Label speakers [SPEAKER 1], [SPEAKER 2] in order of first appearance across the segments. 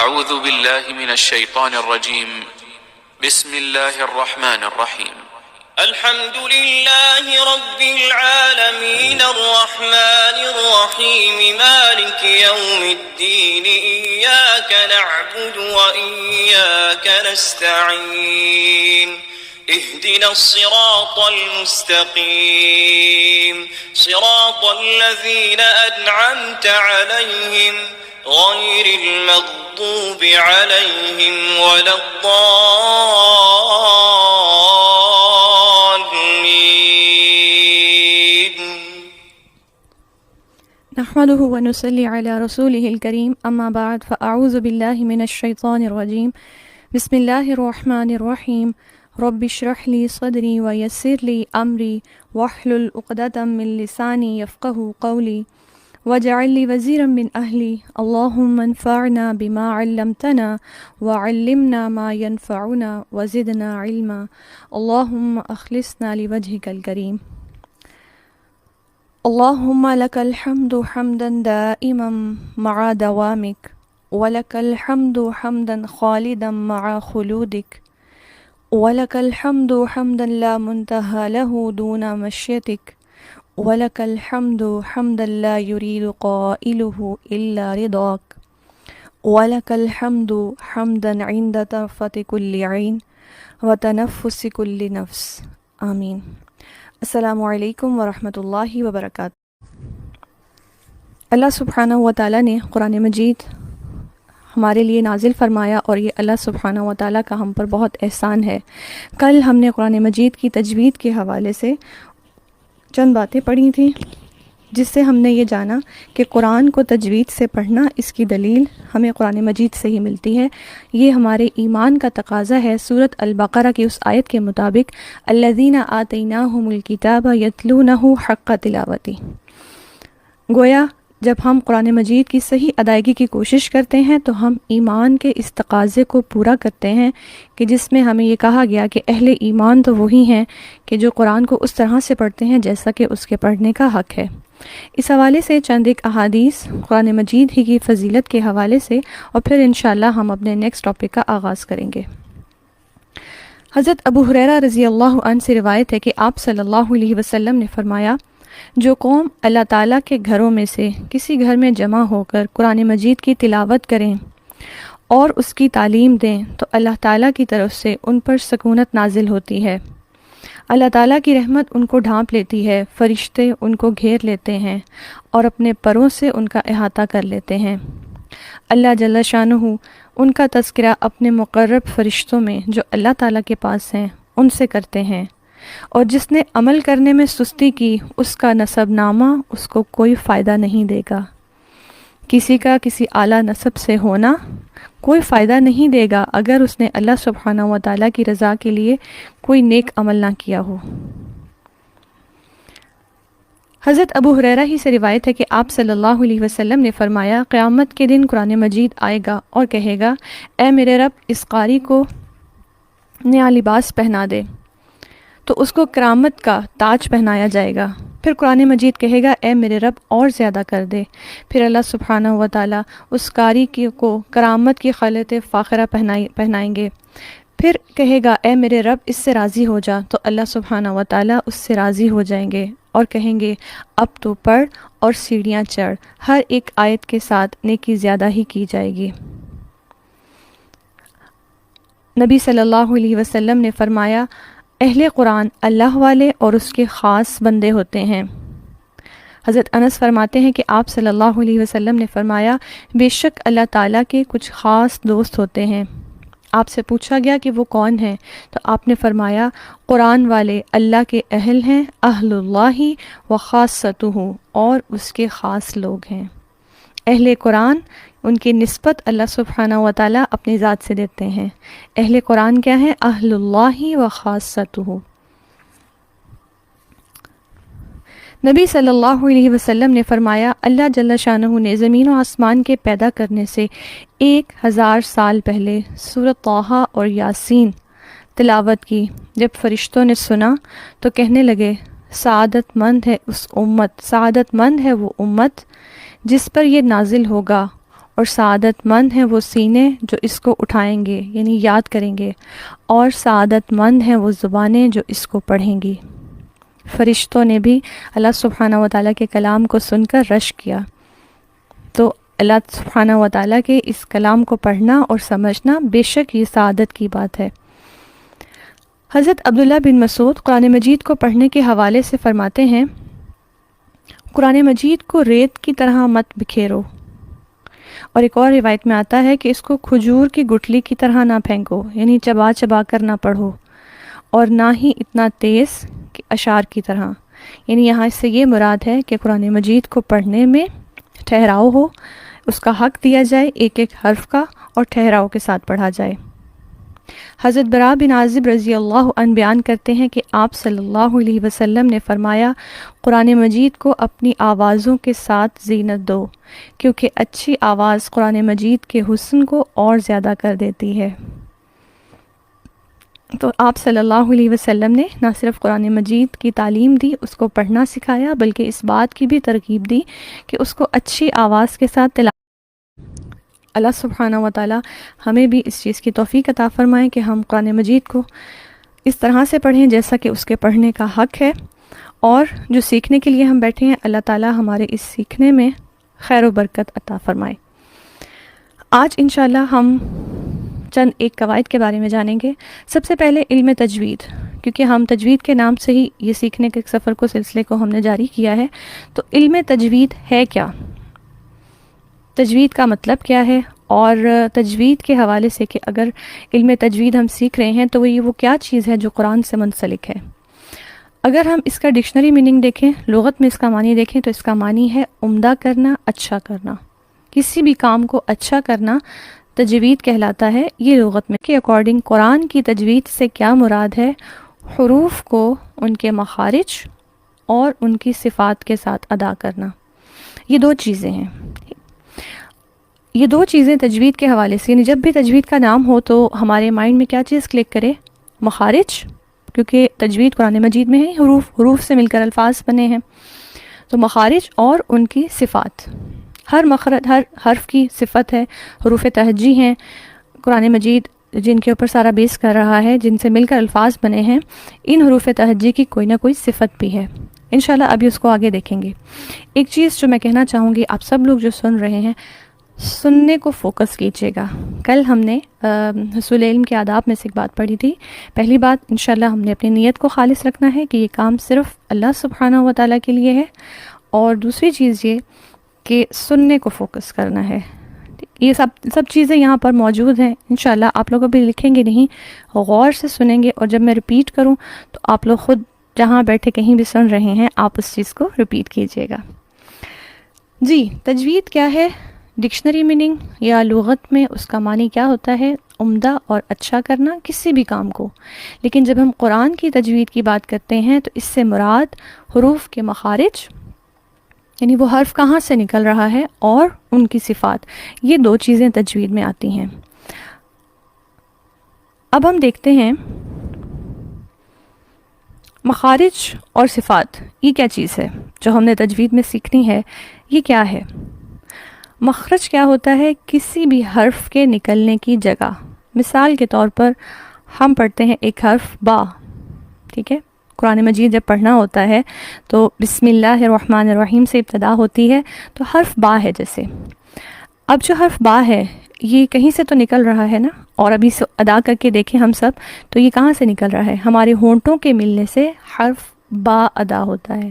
[SPEAKER 1] أعوذ بالله من الشيطان الرجيم. بسم الله الرحمن الرحيم.
[SPEAKER 2] الحمد لله رب العالمين الرحمن الرحيم مالك يوم الدين إياك نعبد وإياك نستعين اهدنا الصراط المستقيم صراط الذين أنعمت عليهم غير المغضوب عليهم ولا الضالين.
[SPEAKER 3] نحمده ونصلي على رسوله الكريم أما بعد فأعوذ بالله من الشيطان الرجيم. بسم الله الرحمن الرحيم. رب اشرح لي صدري ويسر لي أمري واحلل عقدة من لساني يفقهوا قولي واجعل لي وزيرا من أهلي اللهم انفعنا بما علمتنا وعلمنا ما ينفعنا وزدنا علما اللهم أخلصنا لوجهك الكريم. اللهم لك الحمد حمدا دائما مع دوامك ولك الحمد حمدا خالدا مع خلودك ولك الحمد حمدا لا منتهى له دون مشيتك وَلَكَ الْحَمْدُ حَمْدًا لَا يُرِيدُ قَائِلُهُ إِلَّا رِضَاكَ وَلَكَ الْحَمْدُ حَمْدًا عِنْدَ طَرْفَةِ كُلِّ عَيْنٍ وَتَنَفُّسِ كُلِّ نَفْسٍ. آمین. السلام علیکم ورحمۃ اللہ وبرکاتہ. اللہ سبحانہ و تعالیٰ نے قرآن مجید ہمارے لیے نازل فرمایا اور یہ اللہ سبحانہ و تعالیٰ کا ہم پر بہت احسان ہے. کل ہم نے قرآن مجید کی تجوید کے حوالے سے چند باتیں پڑھی تھیں جس سے ہم نے یہ جانا کہ قرآن کو تجوید سے پڑھنا اس کی دلیل ہمیں قرآن مجید سے ہی ملتی ہے. یہ ہمارے ایمان کا تقاضا ہے. سورۃ البقرہ کی اس آیت کے مطابق الذین آتیناہم الکتاب یتلونہ حق تلاوتہ. گویا جب ہم قرآن مجید کی صحیح ادائیگی کی کوشش کرتے ہیں تو ہم ایمان کے اس تقاضے کو پورا کرتے ہیں کہ جس میں ہمیں یہ کہا گیا کہ اہل ایمان تو وہی ہیں کہ جو قرآن کو اس طرح سے پڑھتے ہیں جیسا کہ اس کے پڑھنے کا حق ہے. اس حوالے سے چند ایک احادیث قرآن مجید ہی کی فضیلت کے حوالے سے اور پھر انشاءاللہ ہم اپنے نیکسٹ ٹاپک کا آغاز کریں گے. حضرت ابو ہریرہ رضی اللہ عنہ سے روایت ہے کہ آپ صلی اللہ علیہ وسلم نے فرمایا جو قوم اللہ تعالیٰ کے گھروں میں سے کسی گھر میں جمع ہو کر قرآن مجید کی تلاوت کریں اور اس کی تعلیم دیں تو اللہ تعالیٰ کی طرف سے ان پر سکونت نازل ہوتی ہے. اللہ تعالیٰ کی رحمت ان کو ڈھانپ لیتی ہے. فرشتے ان کو گھیر لیتے ہیں اور اپنے پروں سے ان کا احاطہ کر لیتے ہیں. اللہ جل شانہ ان کا تذکرہ اپنے مقرب فرشتوں میں جو اللہ تعالیٰ کے پاس ہیں ان سے کرتے ہیں اور جس نے عمل کرنے میں سستی کی اس کا نسب نامہ اس کو کوئی فائدہ نہیں دے گا. کسی کا کسی اعلیٰ نسب سے ہونا کوئی فائدہ نہیں دے گا اگر اس نے اللہ سبحانہ و تعالیٰ کی رضا کے لیے کوئی نیک عمل نہ کیا ہو. حضرت ابو ہریرہ ہی سے روایت ہے کہ آپ صلی اللہ علیہ وسلم نے فرمایا قیامت کے دن قرآن مجید آئے گا اور کہے گا اے میرے رب اس قاری کو نیا لباس پہنا دے تو اس کو کرامت کا تاج پہنایا جائے گا. پھر قرآن مجید کہے گا اے میرے رب اور زیادہ کر دے. پھر اللہ سبحانہ و تعالیٰ اس قاری کو کرامت کی خلعت فاخرہ پہنائیں گے. پھر کہے گا اے میرے رب اس سے راضی ہو جا تو اللہ سبحانہ و تعالیٰ اس سے راضی ہو جائیں گے اور کہیں گے اب تو پڑھ اور سیڑھیاں چڑھ. ہر ایک آیت کے ساتھ نیکی زیادہ ہی کی جائے گی. نبی صلی اللہ علیہ وسلم نے فرمایا اہل قرآن اللہ والے اور اس کے خاص بندے ہوتے ہیں. حضرت انس فرماتے ہیں کہ آپ صلی اللہ علیہ وسلم نے فرمایا بے شک اللہ تعالیٰ کے کچھ خاص دوست ہوتے ہیں. آپ سے پوچھا گیا کہ وہ کون ہیں تو آپ نے فرمایا قرآن والے اللہ کے اہل ہیں اہل اللہ و خاصتہ اور اس کے خاص لوگ ہیں. اہل قرآن ان کی نسبت اللہ سبحانہ و تعالیٰ اپنی ذات سے دیتے ہیں. اہل قرآن کیا ہے اہل اللہ و خاصتہ. نبی صلی اللہ علیہ وسلم نے فرمایا اللہ جل شانہ نے زمین و آسمان کے پیدا کرنے سے 1000 سال پہلے سورۃ طٰہٰ اور یاسین تلاوت کی. جب فرشتوں نے سنا تو کہنے لگے سعادت مند ہے وہ امت جس پر یہ نازل ہوگا اور سعادت مند ہیں وہ سینے جو اس کو اٹھائیں گے یعنی یاد کریں گے، اور سعادت مند ہیں وہ زبانیں جو اس کو پڑھیں گی۔ فرشتوں نے بھی اللہ سبحانہ و تعالیٰ کے کلام کو سن کر رشک کیا، تو اللہ سبحانہ و تعالیٰ کے اس کلام کو پڑھنا اور سمجھنا بے شک یہ سعادت کی بات ہے۔ حضرت عبداللہ بن مسعود قرآن مجید کو پڑھنے کے حوالے سے فرماتے ہیں، قرآن مجید کو ریت کی طرح مت بکھیرو، اور ایک اور روایت میں آتا ہے کہ اس کو کھجور کی گٹھلی کی طرح نہ پھینکو، یعنی چبا چبا کر نہ پڑھو، اور نہ ہی اتنا تیز کہ اشعار کی طرح، یعنی یہاں سے یہ مراد ہے کہ قرآن مجید کو پڑھنے میں ٹھہراؤ ہو، اس کا حق دیا جائے ایک ایک حرف کا، اور ٹھہراؤ کے ساتھ پڑھا جائے۔ حضرت براء بن عازب رضی اللہ عنہ بیان کرتے ہیں کہ آپ صلی اللہ علیہ وسلم نے فرمایا، قرآن مجید کو اپنی آوازوں کے ساتھ زینت دو، کیونکہ اچھی آواز قرآن مجید کے حسن کو اور زیادہ کر دیتی ہے۔ تو آپ صلی اللہ علیہ وسلم نے نہ صرف قرآن مجید کی تعلیم دی، اس کو پڑھنا سکھایا، بلکہ اس بات کی بھی ترغیب دی کہ اس کو اچھی آواز کے ساتھ تلاوت۔ اللہ سبحانہ و تعالیٰ ہمیں بھی اس چیز کی توفیق عطا فرمائے کہ ہم قرآن مجید کو اس طرح سے پڑھیں جیسا کہ اس کے پڑھنے کا حق ہے، اور جو سیکھنے کے لیے ہم بیٹھے ہیں اللہ تعالیٰ ہمارے اس سیکھنے میں خیر و برکت عطا فرمائے۔ آج انشاءاللہ ہم چند ایک قواعد کے بارے میں جانیں گے۔ سب سے پہلے علم تجوید، کیونکہ ہم تجوید کے نام سے ہی یہ سیکھنے کے سفر کو سلسلے کو ہم نے جاری کیا ہے، تو علم تجوید ہے کیا، تجوید کا مطلب کیا ہے، اور تجوید کے حوالے سے کہ اگر علم تجوید ہم سیکھ رہے ہیں تو وہ کیا چیز ہے جو قرآن سے منسلک ہے۔ اگر ہم اس کا ڈکشنری میننگ دیکھیں، لغت میں اس کا معنی دیکھیں، تو اس کا معنی ہے عمدہ کرنا، اچھا کرنا، کسی بھی کام کو اچھا کرنا تجوید کہلاتا ہے۔ یہ لغت میں کے اکارڈنگ قرآن کی تجوید سے کیا مراد ہے، حروف کو ان کے مخارج اور ان کی صفات کے ساتھ ادا کرنا، یہ دو چیزیں ہیں۔ یہ دو چیزیں تجوید کے حوالے سے، یعنی جب بھی تجوید کا نام ہو تو ہمارے مائنڈ میں کیا چیز کلک کرے، مخارج، کیونکہ تجوید قرآن مجید میں ہے، حروف سے مل کر الفاظ بنے ہیں، تو مخارج اور ان کی صفات، ہر مخرج، ہر حرف کی صفت ہے، حروف تہجی ہیں قرآن مجید جن کے اوپر سارا بیس کر رہا ہے، جن سے مل کر الفاظ بنے ہیں، ان حروف تہجی کی کوئی نہ کوئی صفت بھی ہے۔ انشاءاللہ ابھی اس کو آگے دیکھیں گے۔ ایک چیز جو میں کہنا چاہوں گی، آپ سب لوگ جو سن رہے ہیں، سننے کو فوکس کیجیے گا۔ کل ہم نے حصول علم کے آداب میں سے ایک بات پڑھی تھی۔ پہلی بات، انشاءاللہ ہم نے اپنی نیت کو خالص رکھنا ہے کہ یہ کام صرف اللہ سبحانہ و تعالیٰ کے لیے ہے، اور دوسری چیز یہ کہ سننے کو فوکس کرنا ہے۔ یہ سب چیزیں یہاں پر موجود ہیں، انشاءاللہ آپ لوگ ابھی لکھیں گے نہیں، غور سے سنیں گے، اور جب میں ریپیٹ کروں تو آپ لوگ خود جہاں بیٹھے کہیں بھی سن رہے ہیں آپ اس چیز کو ریپیٹ کیجیے گا۔ جی، تجوید کیا ہے؟ ڈکشنری میننگ یا لغت میں اس کا معنی کیا ہوتا ہے؟ عمدہ اور اچھا کرنا کسی بھی کام کو۔ لیکن جب ہم قرآن کی تجوید کی بات کرتے ہیں تو اس سے مراد حروف کے مخارج، یعنی وہ حرف کہاں سے نکل رہا ہے، اور ان کی صفات، یہ دو چیزیں تجوید میں آتی ہیں۔ اب ہم دیکھتے ہیں مخارج اور صفات، یہ کیا چیز ہے جو ہم نے تجوید میں سیکھنی ہے، یہ کیا ہے؟ مخرج کیا ہوتا ہے؟ کسی بھی حرف کے نکلنے کی جگہ۔ مثال کے طور پر ہم پڑھتے ہیں ایک حرف با، ٹھیک ہے، قرآن مجید جب پڑھنا ہوتا ہے تو بسم اللہ الرحمن الرحیم سے ابتدا ہوتی ہے، تو حرف با ہے جیسے۔ اب جو حرف با ہے یہ کہیں سے تو نکل رہا ہے نا، اور ابھی سے ادا کر کے دیکھیں ہم سب، تو یہ کہاں سے نکل رہا ہے؟ ہمارے ہونٹوں کے ملنے سے حرف با ادا ہوتا ہے،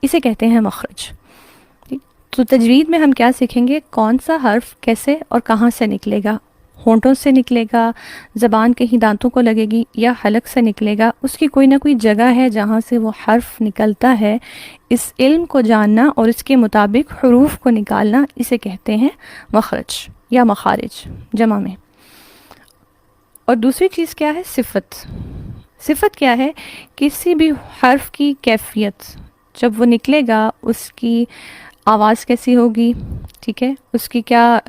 [SPEAKER 3] اسے کہتے ہیں مخرج۔ تو تجوید میں ہم کیا سیکھیں گے؟ کون سا حرف کیسے اور کہاں سے نکلے گا، ہونٹوں سے نکلے گا، زبان کہیں دانتوں کو لگے گی، یا حلق سے نکلے گا، اس کی کوئی نہ کوئی جگہ ہے جہاں سے وہ حرف نکلتا ہے۔ اس علم کو جاننا اور اس کے مطابق حروف کو نکالنا، اسے کہتے ہیں مخرج یا مخارج جمع میں۔ اور دوسری چیز کیا ہے؟ صفت۔ صفت کیا ہے؟ کسی بھی حرف کی کیفیت، جب وہ نکلے گا اس کی آواز کیسی ہوگی، ٹھیک ہے، اس کی کیا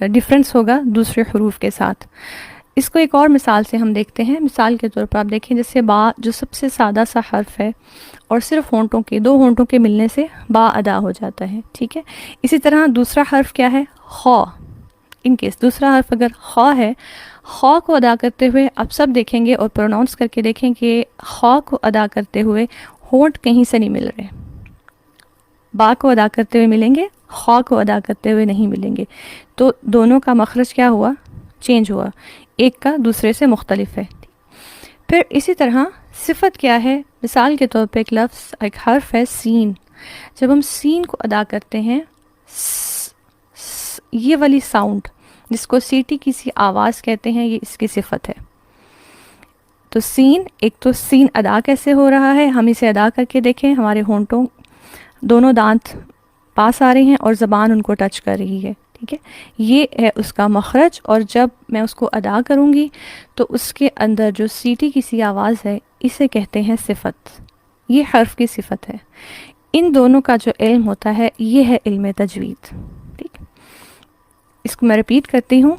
[SPEAKER 3] ڈیفرنس ہوگا دوسرے حروف کے ساتھ۔ اس کو ایک اور مثال سے ہم دیکھتے ہیں۔ مثال کے طور پر آپ دیکھیں، جیسے با جو سب سے سادہ سا حرف ہے، اور صرف دو ہونٹوں کے ملنے سے با ادا ہو جاتا ہے، ٹھیک ہے۔ اسی طرح دوسرا حرف کیا ہے؟ خا، ان کیس دوسرا حرف اگر خا ہے، خا کو ادا کرتے ہوئے آپ سب دیکھیں گے اور پروناؤنس کر کے دیکھیں کہ خا کو ادا کرتے ہوئے ہونٹ کہیں سے نہیں مل رہے، با کو ادا کرتے ہوئے ملیں گے، خا کو ادا کرتے ہوئے نہیں ملیں گے، تو دونوں کا مخرج کیا ہوا؟ چینج ہوا، ایک کا دوسرے سے مختلف ہے۔ پھر اسی طرح صفت کیا ہے؟ مثال کے طور پہ ایک لفظ، ایک حرف ہے سین، جب ہم سین کو ادا کرتے ہیں یہ والی ساؤنڈ جس کو سیٹی کی سی آواز کہتے ہیں، یہ اس کی صفت ہے۔ تو سین، ایک تو سین ادا کیسے ہو رہا ہے، ہم اسے ادا کر کے دیکھیں، ہمارے ہونٹوں دونوں دانت پاس آ رہے ہیں اور زبان ان کو ٹچ کر رہی ہے، ٹھیک ہے، یہ ہے اس کا مخرج، اور جب میں اس کو ادا کروں گی تو اس کے اندر جو سیٹی کی سی آواز ہے اسے کہتے ہیں صفت، یہ حرف کی صفت ہے۔ ان دونوں کا جو علم ہوتا ہے یہ ہے علم تجوید، ٹھیک۔ اس کو میں ریپیٹ کرتی ہوں،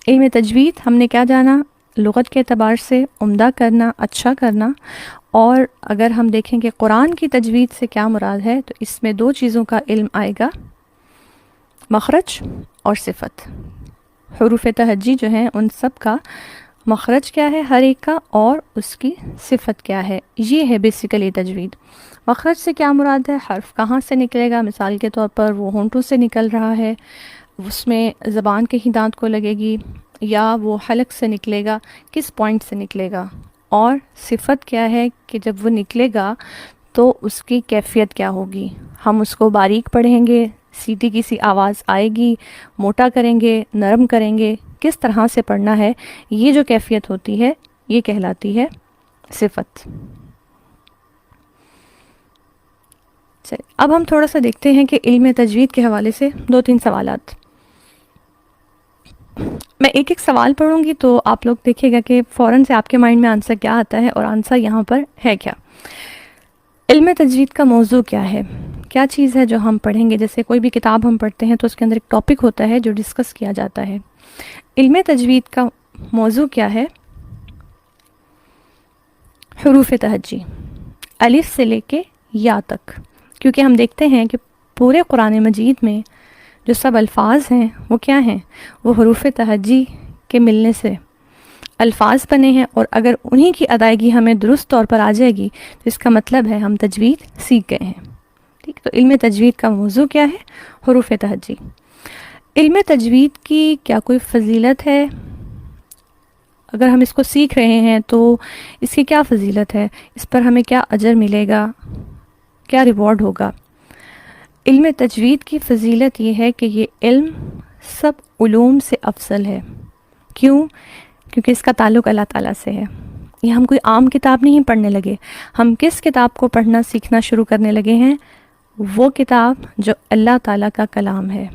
[SPEAKER 3] علم تجوید ہم نے کیا جانا؟ لغت کے اعتبار سے عمدہ کرنا، اچھا کرنا، اور اگر ہم دیکھیں کہ قرآن کی تجوید سے کیا مراد ہے تو اس میں دو چیزوں کا علم آئے گا، مخرج اور صفت۔ حروف تہجی جو ہیں ان سب کا مخرج کیا ہے ہر ایک کا، اور اس کی صفت کیا ہے، یہ ہے بیسیکلی تجوید۔ مخرج سے کیا مراد ہے؟ حرف کہاں سے نکلے گا، مثال کے طور پر وہ ہونٹوں سے نکل رہا ہے، اس میں زبان کہیں دانت کو لگے گی، یا وہ حلق سے نکلے گا، کس پوائنٹ سے نکلے گا، اور صفت کیا ہے کہ جب وہ نکلے گا تو اس کی کیفیت کیا ہوگی، ہم اس کو باریک پڑھیں گے، سیٹی کی سی آواز آئے گی، موٹا کریں گے، نرم کریں گے، کس طرح سے پڑھنا ہے، یہ جو کیفیت ہوتی ہے یہ کہلاتی ہے صفت۔ چلیں اب ہم تھوڑا سا دیکھتے ہیں کہ علم تجوید کے حوالے سے 2-3 سوالات۔ میں ایک ایک سوال پڑھوں گی تو آپ لوگ دیکھیں گا کہ فوراً سے آپ کے مائنڈ میں آنسر کیا آتا ہے، اور آنسر یہاں پر ہے کیا۔ علم تجوید کا موضوع کیا ہے، کیا چیز ہے جو ہم پڑھیں گے؟ جیسے کوئی بھی کتاب ہم پڑھتے ہیں تو اس کے اندر ایک ٹاپک ہوتا ہے جو ڈسکس کیا جاتا ہے۔ علم تجوید کا موضوع کیا ہے؟ حروف تہجی، الف سے لے کے یا تک، کیونکہ ہم دیکھتے ہیں کہ پورے قرآن مجید میں جو سب الفاظ ہیں وہ کیا ہیں؟ وہ حروف تہجی کے ملنے سے الفاظ بنے ہیں، اور اگر انہی کی ادائیگی ہمیں درست طور پر آ جائے گی تو اس کا مطلب ہے ہم تجوید سیکھ گئے ہیں، ٹھیک۔ تو علم تجوید کا موضوع کیا ہے؟ حروف تہجی۔ علم تجوید کی کیا کوئی فضیلت ہے؟ اگر ہم اس کو سیکھ رہے ہیں تو اس کی کیا فضیلت ہے، اس پر ہمیں کیا اجر ملے گا، کیا ریوارڈ ہوگا؟ علم تجوید کی فضیلت یہ ہے کہ یہ علم سب علوم سے افضل ہے۔ کیوں؟ کیونکہ اس کا تعلق اللہ تعالیٰ سے ہے۔ یہ ہم کوئی عام کتاب نہیں پڑھنے لگے، ہم کس کتاب کو پڑھنا سیکھنا شروع کرنے لگے ہیں؟ وہ کتاب جو اللہ تعالیٰ کا کلام ہے۔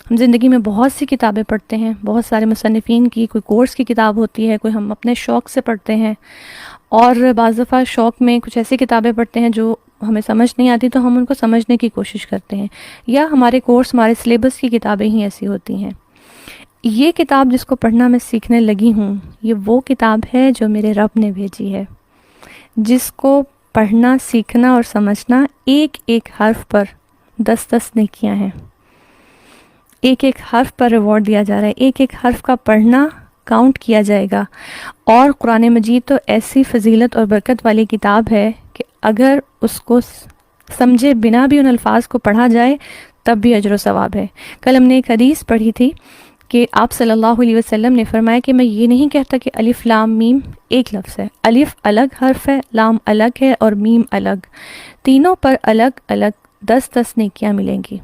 [SPEAKER 3] ہم زندگی میں بہت سی کتابیں پڑھتے ہیں، بہت سارے مصنفین کی، کوئی کورس کی کتاب ہوتی ہے، کوئی ہم اپنے شوق سے پڑھتے ہیں، اور بعض دفعہ شوق میں کچھ ایسی کتابیں پڑھتے ہیں جو ہمیں سمجھ نہیں آتی تو ہم ان کو سمجھنے کی کوشش کرتے ہیں، یا ہمارے کورس، ہمارے سلیبس کی کتابیں ہی ایسی ہوتی ہیں۔ یہ کتاب جس کو پڑھنا میں سیکھنے لگی ہوں، یہ وہ کتاب ہے جو میرے رب نے بھیجی ہے، جس کو پڑھنا، سیکھنا اور سمجھنا ایک ایک حرف پر 10 نیکیاں ہیں، ایک ایک حرف پر ریوارڈ دیا جا رہا ہے، ایک ایک حرف کا پڑھنا کاؤنٹ کیا جائے گا۔ اور قرآن مجید تو ایسی فضیلت اور برکت والی کتاب ہے کہ اگر اس کو سمجھے بنا بھی ان الفاظ کو پڑھا جائے تب بھی اجر و ثواب ہے۔ کل ہم نے ایک حدیث پڑھی تھی کہ آپ صلی اللہ علیہ وسلم نے فرمایا کہ میں یہ نہیں کہتا کہ الف لام میم ایک لفظ ہے، الف الگ حرف ہے، لام الگ ہے اور میم الگ، تینوں پر الگ الگ 10 نیکیاں ملیں گی۔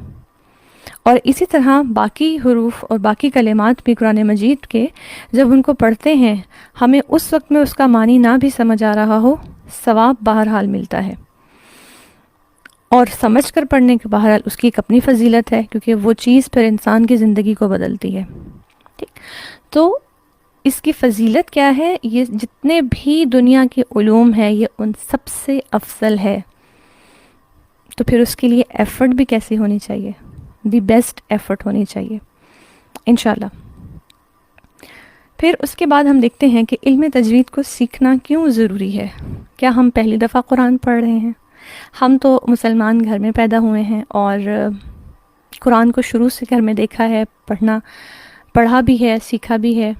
[SPEAKER 3] اور اسی طرح باقی حروف اور باقی کلمات بھی قرآن مجید کے جب ان کو پڑھتے ہیں، ہمیں اس وقت میں اس کا معنی نہ بھی سمجھ آ رہا ہو، ثواب بہرحال ملتا ہے، اور سمجھ کر پڑھنے کے بہرحال اس کی ایک اپنی فضیلت ہے، کیونکہ وہ چیز پھر انسان کی زندگی کو بدلتی ہے، ٹھیک۔ تو اس کی فضیلت کیا ہے؟ یہ جتنے بھی دنیا کے علوم ہیں یہ ان سب سے افضل ہے، تو پھر اس کے لیے ایفرٹ بھی کیسی ہونی چاہیے؟ دی بیسٹ ایفرٹ ہونی چاہیے انشاءاللہ۔ پھر اس کے بعد ہم دیکھتے ہیں کہ علم تجوید کو سیکھنا کیوں ضروری ہے۔ کیا ہم پہلی دفعہ قرآن پڑھ رہے ہیں؟ ہم تو مسلمان گھر میں پیدا ہوئے ہیں، اور قرآن کو شروع سے گھر میں دیکھا ہے، پڑھا بھی ہے، سیکھا بھی ہے.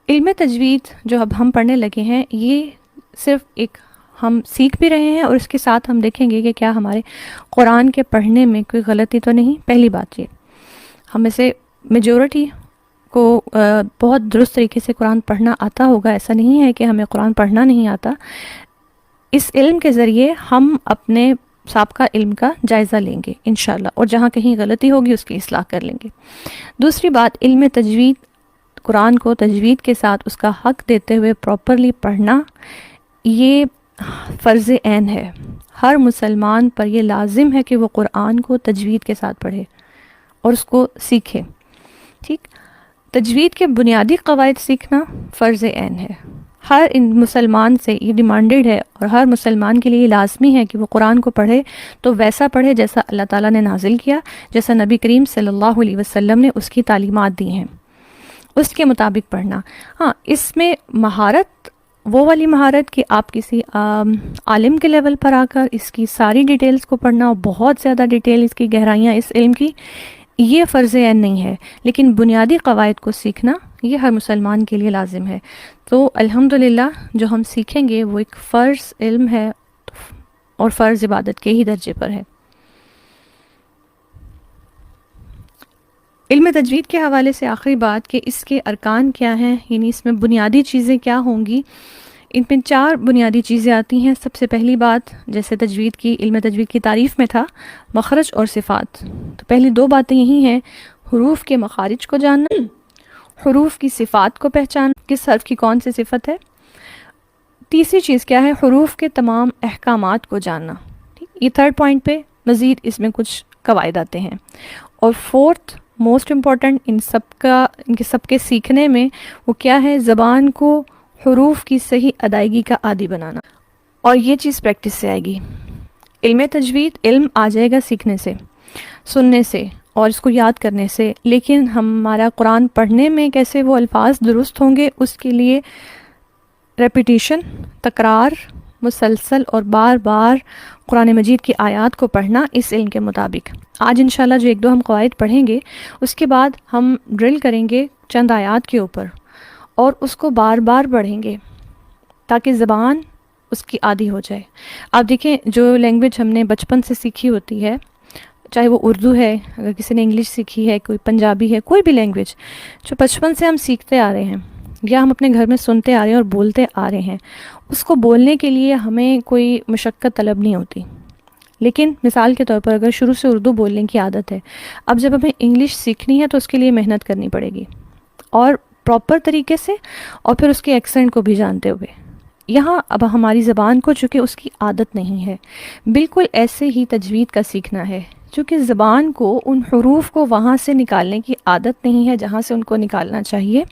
[SPEAKER 3] علم تجوید جو اب ہم پڑھنے لگے ہیں، یہ صرف ایک ہم سیکھ بھی رہے ہیں، اور اس کے ساتھ ہم دیکھیں گے کہ کیا ہمارے قرآن کے پڑھنے میں کوئی غلطی تو نہیں. پہلی بات یہ، ہم میں سے میجورٹی کو بہت درست طریقے سے قرآن پڑھنا آتا ہوگا. ایسا نہیں ہے کہ ہمیں قرآن پڑھنا نہیں آتا. اس علم کے ذریعے ہم اپنے سابقہ علم کا جائزہ لیں گے انشاءاللہ، اور جہاں کہیں غلطی ہوگی اس کی اصلاح کر لیں گے. دوسری بات، علم تجوید، قرآن کو تجوید کے ساتھ اس کا حق دیتے ہوئے پراپرلی پڑھنا، یہ فرض عین ہے. ہر مسلمان پر یہ لازم ہے کہ وہ قرآن کو تجوید کے ساتھ پڑھے اور اس کو سیکھے. ٹھیک، تجوید کے بنیادی قواعد سیکھنا فرض عین ہے. ہر مسلمان سے یہ ڈیمانڈڈ ہے، اور ہر مسلمان کے لیے یہ لازمی ہے کہ وہ قرآن کو پڑھے تو ویسا پڑھے جیسا اللہ تعالیٰ نے نازل کیا، جیسا نبی کریم صلی اللہ علیہ وسلم نے اس کی تعلیمات دی ہیں، اس کے مطابق پڑھنا. ہاں، اس میں مہارت، وہ والی مہارت کہ آپ کسی عالم کے لیول پر آ کر اس کی ساری ڈیٹیلز کو پڑھنا، اور بہت زیادہ ڈیٹیل، اس کی گہرائیاں اس علم کی، یہ فرض عین نہیں ہے. لیکن بنیادی قواعد کو سیکھنا یہ ہر مسلمان کے لیے لازم ہے. تو الحمدللہ جو ہم سیکھیں گے وہ ایک فرض علم ہے اور فرض عبادت کے ہی درجے پر ہے. علم تجوید کے حوالے سے آخری بات کہ اس کے ارکان کیا ہیں، یعنی اس میں بنیادی چیزیں کیا ہوں گی. ان میں 4 بنیادی چیزیں آتی ہیں. سب سے پہلی بات، جیسے تجوید کی، علم تجوید کی تعریف میں تھا، مخرج اور صفات. تو پہلی 2 باتیں یہی ہیں، حروف کے مخارج کو جاننا، حروف کی صفات کو پہچان، کس حرف کی کون سی صفت ہے. تیسری چیز کیا ہے، حروف کے تمام احکامات کو جاننا. یہ 3rd پوائنٹ پہ مزید اس میں کچھ قواعد آتے ہیں. اور 4th موسٹ امپورٹنٹ ان سب کے سیکھنے میں وہ کیا ہے، زبان کو حروف کی صحیح ادائیگی کا عادی بنانا. اور یہ چیز پریکٹس سے آئے گی. علم تجوید علم آ جائے گا سیکھنے سے، سننے سے اور اس کو یاد کرنے سے، لیکن ہمارا قرآن پڑھنے میں کیسے وہ الفاظ درست ہوں گے، اس کے لیے ریپیٹیشن، تکرار، مسلسل اور بار بار قرآن مجید کی آیات کو پڑھنا اس علم کے مطابق. آج انشاءاللہ جو 1-2 ہم قواعد پڑھیں گے، اس کے بعد ہم ڈرل کریں گے چند آیات کے اوپر اور اس کو بار بار پڑھیں گے تاکہ زبان اس کی عادی ہو جائے. آپ دیکھیں، جو لینگویج ہم نے بچپن سے سیکھی ہوتی ہے، چاہے وہ اردو ہے، اگر کسی نے انگلش سیکھی ہے، کوئی پنجابی ہے، کوئی بھی لینگویج جو بچپن سے ہم سیکھتے آ رہے ہیں یا ہم اپنے گھر میں سنتے آ رہے ہیں اور بولتے آ رہے ہیں، اس کو بولنے کے لیے ہمیں کوئی مشقت طلب نہیں ہوتی. لیکن مثال کے طور پر اگر شروع سے اردو بولنے کی عادت ہے، اب جب ہمیں انگلش سیکھنی ہے تو اس کے لیے محنت کرنی پڑے گی، اور پراپر طریقے سے، اور پھر اس کے ایکسنٹ کو بھی جانتے ہوئے. یہاں اب ہماری زبان کو چونکہ اس کی عادت نہیں ہے، بالکل ایسے ہی تجوید کا سیکھنا ہے، چونکہ زبان کو ان حروف کو وہاں سے نکالنے کی عادت نہیں ہے جہاں سے ان کو نکالنا چاہیے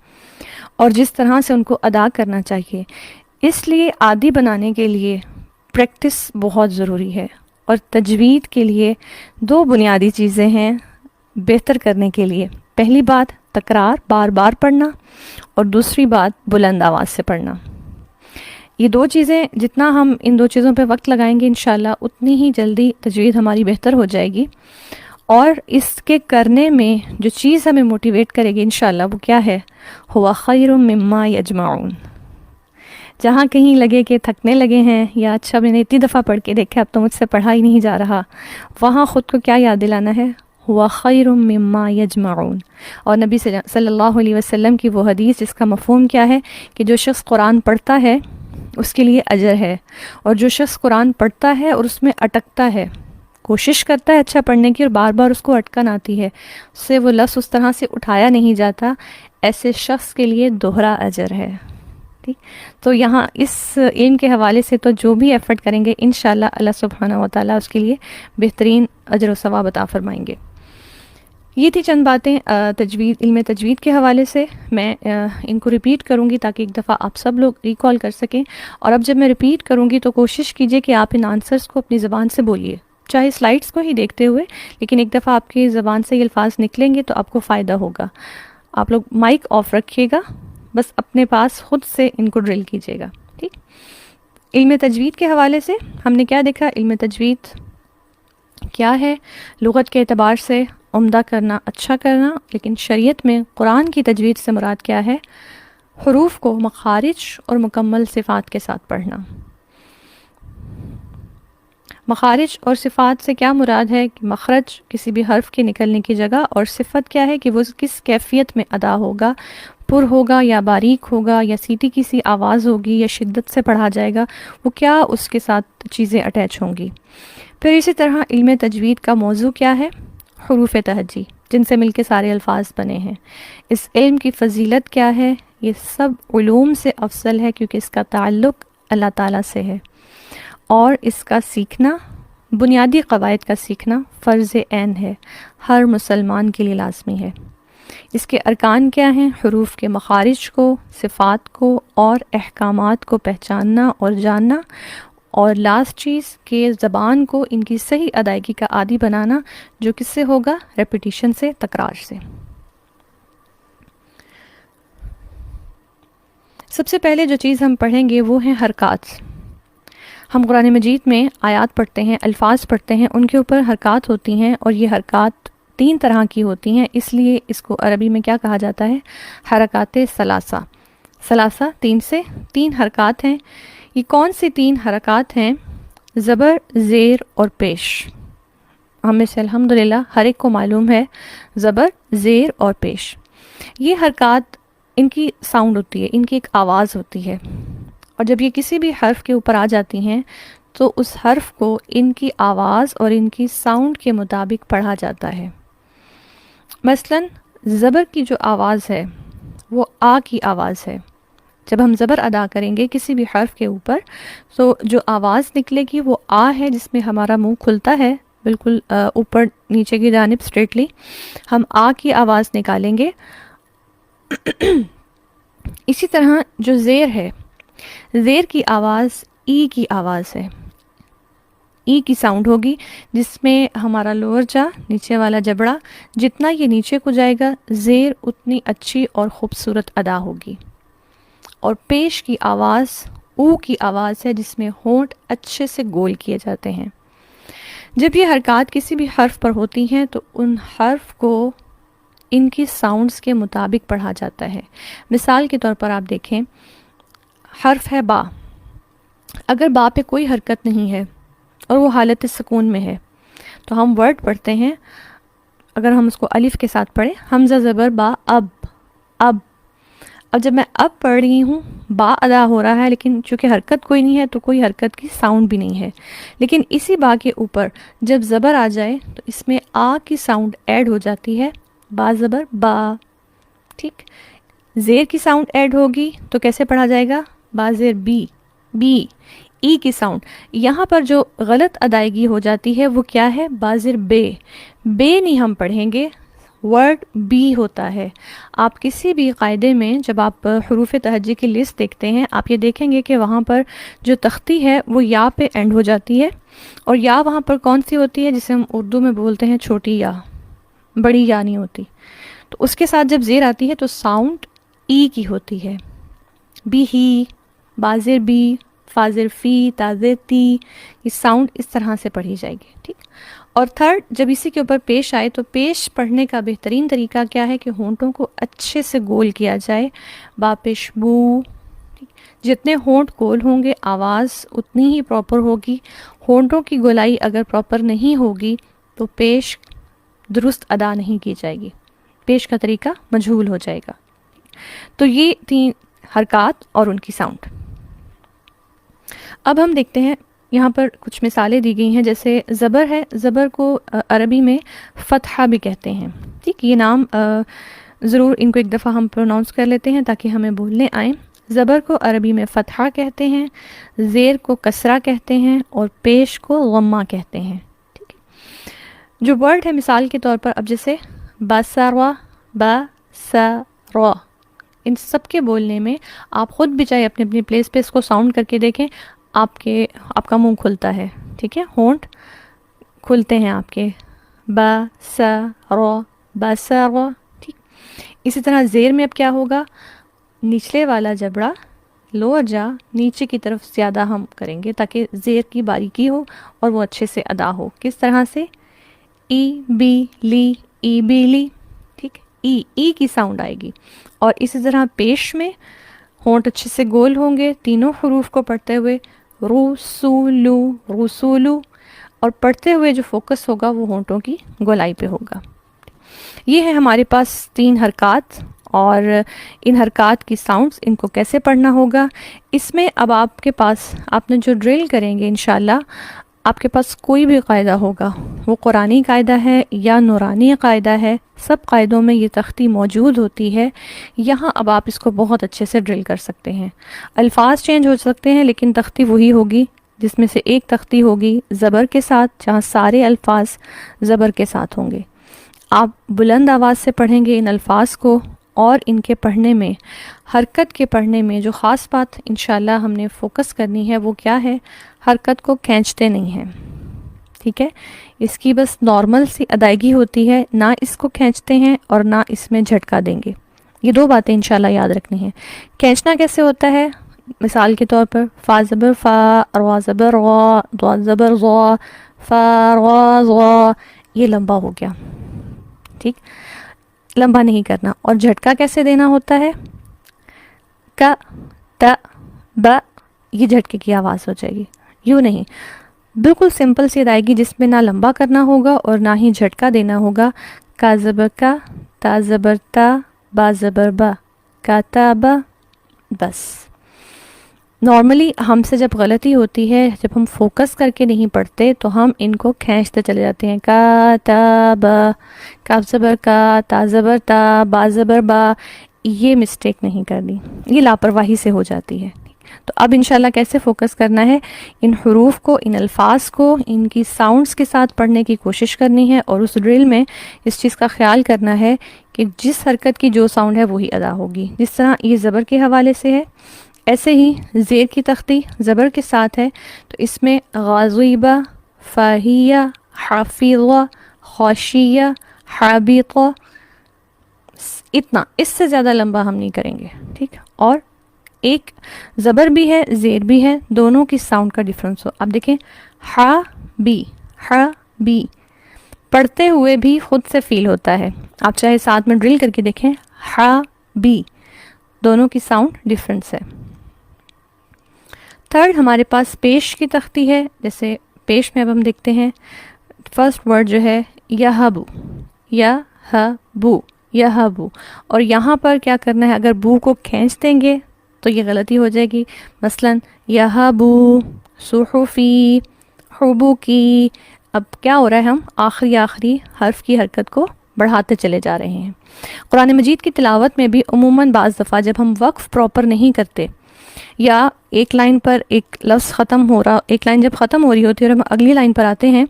[SPEAKER 3] اور جس طرح سے ان کو ادا کرنا چاہیے. اس لیے عادی بنانے کے لیے پریکٹس بہت ضروری ہے. اور تجوید کے لیے 2 بنیادی چیزیں ہیں بہتر کرنے کے لیے. پہلی بات تکرار، بار بار پڑھنا، اور دوسری بات بلند آواز سے پڑھنا. یہ 2 چیزیں، جتنا ہم ان 2 چیزوں پہ وقت لگائیں گے انشاءاللہ اتنی ہی جلدی تجوید ہماری بہتر ہو جائے گی. اور اس کے کرنے میں جو چیز ہمیں موٹیویٹ کرے گی انشاءاللہ وہ کیا ہے، ہوا خیر مما یجمعون. جہاں کہیں لگے کہ تھکنے لگے ہیں یا اچھا میں نے اتنی دفعہ پڑھ کے دیکھا اب تو مجھ سے پڑھا ہی نہیں جا رہا، وہاں خود کو کیا یاد دلانا ہے، ہوا خیر مما یجمعون. اور نبی صلی اللہ علیہ وسلم کی وہ حدیث جس کا مفہوم کیا ہے کہ جو شخص قرآن پڑھتا ہے اس کے لیے اجر ہے، اور جو شخص قرآن پڑھتا ہے اور اس میں اٹکتا ہے، کوشش کرتا ہے اچھا پڑھنے کی اور بار بار اس کو اٹکن آتی ہے، اس سے وہ لفظ اس طرح سے اٹھایا نہیں جاتا، ایسے شخص کے لیے دوہرا اجر ہے. تو یہاں اس علم کے حوالے سے تو جو بھی ایفرٹ کریں گے انشاءاللہ اللہ سبحانہ و تعالیٰ اس کے لیے بہترین اجر و ثواب عطا فرمائیں گے. یہ تھی چند باتیں علم تجوید کے حوالے سے. میں ان کو ریپیٹ کروں گی تاکہ ایک دفعہ آپ سب لوگ ریکال کر سکیں. اور اب جب میں ریپیٹ کروں گی تو کوشش کیجئے کہ آپ ان آنسرز کو اپنی زبان سے بولیے، چاہے سلائڈس کو ہی دیکھتے ہوئے، لیکن ایک دفعہ آپ کی زبان سے یہ الفاظ نکلیں گے تو آپ کو فائدہ ہوگا. آپ لوگ مائک آف رکھیے گا، بس اپنے پاس خود سے ان کو ڈرل کیجیے گا. ٹھیک. علم تجوید کے حوالے سے ہم نے کیا دیکھا، علم تجوید کیا ہے؟ لغت کے اعتبار سے عمدہ کرنا، اچھا کرنا، لیکن شریعت میں قرآن کی تجوید سے مراد کیا ہے؟ حروف کو مخارج اور مکمل صفات کے ساتھ پڑھنا۔ مخارج اور صفات سے کیا مراد ہے کہ مخرج کسی بھی حرف کے نکلنے کی جگہ، اور صفت کیا ہے کہ وہ کس کیفیت میں ادا ہوگا، پر ہوگا یا باریک ہوگا یا سیٹی کی سی آواز ہوگی یا شدت سے پڑھا جائے گا، وہ کیا اس کے ساتھ چیزیں اٹیچ ہوں گی۔ پھر اسی طرح علم تجوید کا موضوع کیا ہے؟ حروف تہجی، جن سے مل کے سارے الفاظ بنے ہیں۔ اس علم کی فضیلت کیا ہے؟ یہ سب علوم سے افضل ہے کیونکہ اس کا تعلق اللہ تعالیٰ سے ہے، اور اس کا سیکھنا، بنیادی قواعد کا سیکھنا فرض عین ہے، ہر مسلمان کے لیے لازمی ہے۔ اس کے ارکان کیا ہیں؟ حروف کے مخارج کو، صفات کو اور احکامات کو پہچاننا اور جاننا، اور لاسٹ چیز کہ زبان کو ان کی صحیح ادائیگی کا عادی بنانا، جو کس سے ہوگا؟ ریپیٹیشن سے، تکرار سے۔ سب سے پہلے جو چیز ہم پڑھیں گے وہ ہیں حرکات۔ ہم قرآن مجید میں آیات پڑھتے ہیں، الفاظ پڑھتے ہیں، ان کے اوپر حرکات ہوتی ہیں، اور یہ حرکات 3 طرح کی ہوتی ہیں، اس لیے اس کو عربی میں کیا کہا جاتا ہے؟ حرکات ثلاثہ۔ ثلاثہ 3 سے 3 حرکات ہیں۔ یہ کون سی 3 حرکات ہیں؟ زبر، زیر اور پیش۔ ہم میں سے الحمدللہ ہر ایک کو معلوم ہے زبر، زیر اور پیش۔ یہ حرکات ان کی ساؤنڈ ہوتی ہے، ان کی ایک آواز ہوتی ہے، اور جب یہ کسی بھی حرف کے اوپر آ جاتی ہیں تو اس حرف کو ان کی آواز اور ان کی ساؤنڈ کے مطابق پڑھا جاتا ہے۔ مثلا زبر کی جو آواز ہے وہ آ کی آواز ہے۔ جب ہم زبر ادا کریں گے کسی بھی حرف کے اوپر تو جو آواز نکلے گی وہ آ ہے، جس میں ہمارا منہ کھلتا ہے بالکل اوپر نیچے کی جانب اسٹریٹلی، ہم آ کی آواز نکالیں گے۔ اسی طرح جو زیر ہے، زیر کی آواز ای کی آواز ہے، ای کی ساؤنڈ ہوگی، جس میں ہمارا لوور جا، نیچے والا جبڑا، جتنا یہ نیچے کو جائے گا زیر اتنی اچھی اور خوبصورت ادا ہوگی۔ اور پیش کی آواز او کی آواز ہے، جس میں ہونٹ اچھے سے گول کیے جاتے ہیں۔ جب یہ حرکات کسی بھی حرف پر ہوتی ہیں تو ان حرف کو ان کی ساؤنڈز کے مطابق پڑھا جاتا ہے۔ مثال کے طور پر آپ دیکھیں، حرف ہے با، اگر با پہ کوئی حرکت نہیں ہے اور وہ حالت سکون میں ہے تو ہم ورڈ پڑھتے ہیں، اگر ہم اس کو الف کے ساتھ پڑھیں، حمزہ زبر با، اب، اب جب میں اب پڑھ رہی ہوں با ادا ہو رہا ہے، لیکن چونکہ حرکت کوئی نہیں ہے تو کوئی حرکت کی ساؤنڈ بھی نہیں ہے۔ لیکن اسی با کے اوپر جب زبر آ جائے تو اس میں آ کی ساؤنڈ ایڈ ہو جاتی ہے، با زبر با، ٹھیک۔ زیر کی ساؤنڈ ایڈ ہوگی تو کیسے پڑھا جائے گا؟ با زیر بی، بی، ای کی ساؤنڈ۔ یہاں پر جو غلط ادائیگی ہو جاتی ہے وہ کیا ہے؟ با زیر بے، بے نہیں ہم پڑھیں گے، ورڈ بی ہوتا ہے۔ آپ کسی بھی قاعدے میں جب آپ حروف تہجی کی لسٹ دیکھتے ہیں، آپ یہ دیکھیں گے کہ وہاں پر جو تختی ہے وہ یا پہ اینڈ ہو جاتی ہے، اور یا وہاں پر کون سی ہوتی ہے جسے ہم اردو میں بولتے ہیں چھوٹی یا، بڑی یا نہیں ہوتی۔ تو اس کے ساتھ جب زیر آتی ہے تو ساؤنڈ ای کی ہوتی ہے، بی ہی، بازر بی، فازر فی، تازر تی، یہ ساؤنڈ اس طرح سے پڑھی جائے گی، ٹھیک۔ اور تھرڈ، جب اسی کے اوپر پیش آئے تو پیش پڑھنے کا بہترین طریقہ کیا ہے کہ ہونٹوں کو اچھے سے گول کیا جائے، با پیش بو، جتنے ہونٹ گول ہوں گے آواز اتنی ہی پراپر ہوگی۔ ہونٹوں کی گولائی اگر پراپر نہیں ہوگی تو پیش درست ادا نہیں کی جائے گی، پیش کا طریقہ مجہول ہو جائے گا۔ تو یہ 3 حرکات اور ان کی ساؤنڈ۔ اب ہم دیکھتے ہیں یہاں پر کچھ مثالیں دی گئی ہیں، جیسے زبر ہے، زبر کو عربی میں فتحہ بھی کہتے ہیں، ٹھیک۔ یہ نام ضرور ان کو ایک دفعہ ہم پروناؤنس کر لیتے ہیں تاکہ ہمیں بولنے آئیں۔ زبر کو عربی میں فتحہ کہتے ہیں، زیر کو کسرہ کہتے ہیں، اور پیش کو غمہ کہتے ہیں، ٹھیک ہے۔ جو ورڈ ہے مثال کے طور پر اب جیسے باسروا، باسروا، ان سب کے بولنے میں آپ خود بھی چاہے اپنے اپنی پلیس پہ اس کو ساؤنڈ کر کے دیکھیں، آپ کا منہ کھلتا ہے، ٹھیک ہے، ہونٹ کھلتے ہیں آپ کے، با سا رو، با سا رو، ٹھیک۔ اسی طرح زیر میں اب کیا ہوگا؟ نچلے والا جبڑا لوور جا نیچے کی طرف زیادہ ہم کریں گے تاکہ زیر کی باریکی ہو اور وہ اچھے سے ادا ہو. کس طرح سے؟ ای بی لی، ای بی لی، ٹھیک، ای کی ساؤنڈ آئے گی. اور اسی طرح پیش میں ہونٹ اچھے سے گول ہوں گے تینوں حروف کو پڑھتے ہوئے، رسولو رسولو، اور پڑھتے ہوئے جو فوکس ہوگا وہ ہونٹوں کی گولائی پہ ہوگا. یہ ہے ہمارے پاس 3 حرکات، اور ان حرکات کی ساؤنڈز، ان کو کیسے پڑھنا ہوگا. اس میں اب آپ کے پاس، آپ نے جو ڈرل کریں گے انشاءاللہ، آپ کے پاس کوئی بھی قاعدہ ہوگا، وہ قرآنی قاعدہ ہے یا نورانی قاعدہ ہے، سب قاعدوں میں یہ تختی موجود ہوتی ہے. یہاں اب آپ اس کو بہت اچھے سے ڈرل کر سکتے ہیں. الفاظ چینج ہو سکتے ہیں لیکن تختی وہی ہوگی، جس میں سے ایک تختی ہوگی زبر کے ساتھ، جہاں سارے الفاظ زبر کے ساتھ ہوں گے. آپ بلند آواز سے پڑھیں گے ان الفاظ کو، اور ان کے پڑھنے میں، حرکت کے پڑھنے میں جو خاص بات انشاءاللہ ہم نے فوکس کرنی ہے وہ کیا ہے؟ حرکت کو کھینچتے نہیں ہیں، ٹھیک ہے؟ اس کی بس نارمل سی ادائیگی ہوتی ہے، نہ اس کو کھینچتے ہیں اور نہ اس میں جھٹکا دیں گے. یہ 2 باتیں انشاءاللہ یاد رکھنی ہیں. کھینچنا کیسے ہوتا ہے؟ مثال کے طور پر فا زبر فا، را زبر را، ضا زبر ضا، فا را ضا، یہ لمبا ہو گیا، ٹھیک، لمبا نہیں کرنا. اور جھٹکا کیسے دینا ہوتا ہے؟ کا، تا، با، یہ جھٹکے کی آواز ہو جائے گی، یوں نہیں، بالکل سمپل سی ادائیگی جس میں نہ لمبا کرنا ہوگا اور نہ ہی جھٹکا دینا ہوگا. کا زبر کا، تا زبر تا، با زبر با، کا تا با، بس. نارملی ہم سے جب غلطی ہوتی ہے، جب ہم فوکس کر کے نہیں پڑھتے تو ہم ان کو کھینچتے چلے جاتے ہیں. کا تا با، کاف زبر کا، تا زبر تا، با زبر با، یہ مسٹیک نہیں کرنی، یہ لاپرواہی سے ہو جاتی ہے. تو اب انشاءاللہ کیسے فوکس کرنا ہے؟ ان حروف کو، ان الفاظ کو، ان کی ساؤنڈز کے ساتھ پڑھنے کی کوشش کرنی ہے، اور اس ڈرل میں اس چیز کا خیال کرنا ہے کہ جس حرکت کی جو ساؤنڈ ہے وہی ادا ہوگی. جس طرح یہ زبر کے حوالے سے ہے، ایسے ہی زیر کی تختی زبر کے ساتھ ہے، تو اس میں غاضبہ، فاہیہ، حافظہ، خاشیہ، حابطہ، اتنا، اس سے زیادہ لمبا ہم نہیں کریں گے، ٹھیک. اور ایک زبر بھی ہے زیر بھی ہے، دونوں کی ساؤنڈ کا ڈیفرنس ہو. اب دیکھیں ہا بی، ہا بی، پڑھتے ہوئے بھی خود سے فیل ہوتا ہے. آپ چاہے ساتھ میں ڈرل کر کے دیکھیں، ہا بی، دونوں کی ساؤنڈ ڈیفرنس ہے. تھرڈ ہمارے پاس پیش کی تختی ہے. جیسے پیش میں اب ہم دیکھتے ہیں فرسٹ ورڈ جو ہے یہبو، یہبو، یہبو، اور یہاں پر کیا کرنا ہے؟ اگر بو کو کھینچ دیں گے تو یہ غلطی ہو جائے گی. مثلا یہبو، صحفی، حبو کی. اب کیا ہو رہا ہے؟ ہم آخری حرف کی حرکت کو بڑھاتے چلے جا رہے ہیں. قرآن مجید کی تلاوت میں بھی عموماً بعض دفعہ جب ہم وقف پراپر نہیں کرتے، یا ایک لائن پر ایک لفظ ختم ہو رہا، ایک لائن جب ختم ہو رہی ہوتی ہے اور ہم اگلی لائن پر آتے ہیں،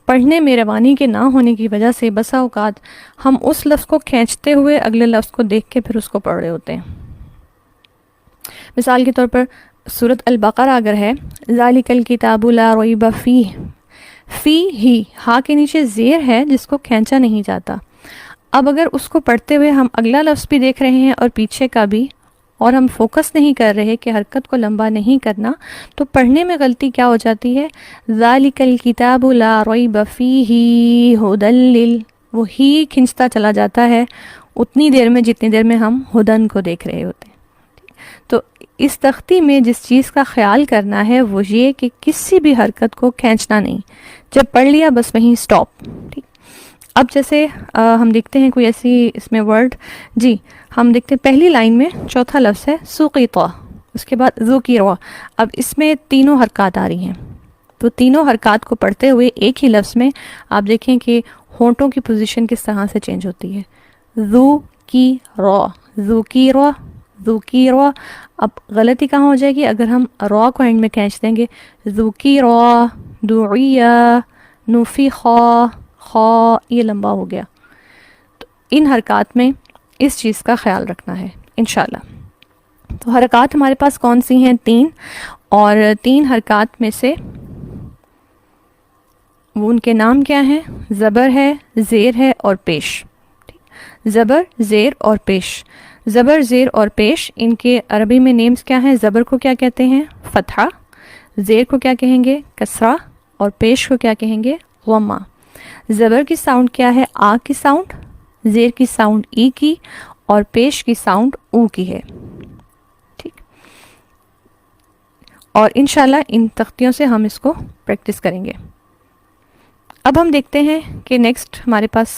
[SPEAKER 3] پڑھنے میں روانی کے نہ ہونے کی وجہ سے بسا اوقات ہم اس لفظ کو کھینچتے ہوئے اگلے لفظ کو دیکھ کے پھر اس کو پڑھ رہے ہوتے ہیں. مثال کے طور پر سورۃ البقرہ اگر ہے، ذالک الکتاب لا ریب فیہ، فی ہی، ہا کے نیچے زیر ہے جس کو کھینچا نہیں جاتا. اب اگر اس کو پڑھتے ہوئے ہم اگلا لفظ بھی دیکھ رہے ہیں اور پیچھے کا بھی، اور ہم فوکس نہیں کر رہے کہ حرکت کو لمبا نہیں کرنا، تو پڑھنے میں غلطی کیا ہو جاتی ہے؟ ذالک الکتاب لا ریب فیہ ھدی، وہ ہی کھنچتا چلا جاتا ہے اتنی دیر میں جتنی دیر میں ہم ہدن کو دیکھ رہے ہوتے ہیں. تو اس تختی میں جس چیز کا خیال کرنا ہے وہ یہ کہ کسی بھی حرکت کو کھینچنا نہیں، جب پڑھ لیا بس وہیں سٹاپ، ٹھیک. اب جیسے ہم دیکھتے ہیں کوئی ایسی اس میں ورڈ، جی ہم دیکھتے ہیں پہلی لائن میں چوتھا لفظ ہے سقیطہ، اس کے بعد ذکرہ. اب اس میں تینوں حرکات آ رہی ہیں، تو تینوں حرکات کو پڑھتے ہوئے ایک ہی لفظ میں آپ دیکھیں کہ ہونٹوں کی پوزیشن کس طرح سے چینج ہوتی ہے. ذکرہ، ذکرہ، ذکرہ. اب غلطی کہاں ہو جائے گی؟ اگر ہم را کو اینڈ میں کھینچ دیں گے، ذکرہ، دعیہ، نفخہ، خا، یہ لمبا ہو گیا. تو ان حرکات میں اس چیز کا خیال رکھنا ہے انشاءاللہ. تو حرکات ہمارے پاس کون سی ہیں؟ 3، اور 3 حرکات میں سے وہ ان کے نام کیا ہیں؟ زبر ہے، زیر ہے اور پیش. زبر، زیر اور پیش. زبر، زیر اور پیش، ان کے عربی میں نیمز کیا ہیں؟ زبر کو کیا کہتے ہیں؟ فتحہ، زیر کو کیا کہیں گے؟ کسرہ، اور پیش کو کیا کہیں گے؟ غمہ۔ زبر کی ساؤنڈ کیا ہے؟ آ کی ساؤنڈ، زیر کی ساؤنڈ ای کی، اور پیش کی ساؤنڈ او کی ہے، ٹھیک۔ اور انشاءاللہ ان تختیوں سے ہم اس کو پریکٹس کریں گے۔ اب ہم دیکھتے ہیں کہ نیکسٹ ہمارے پاس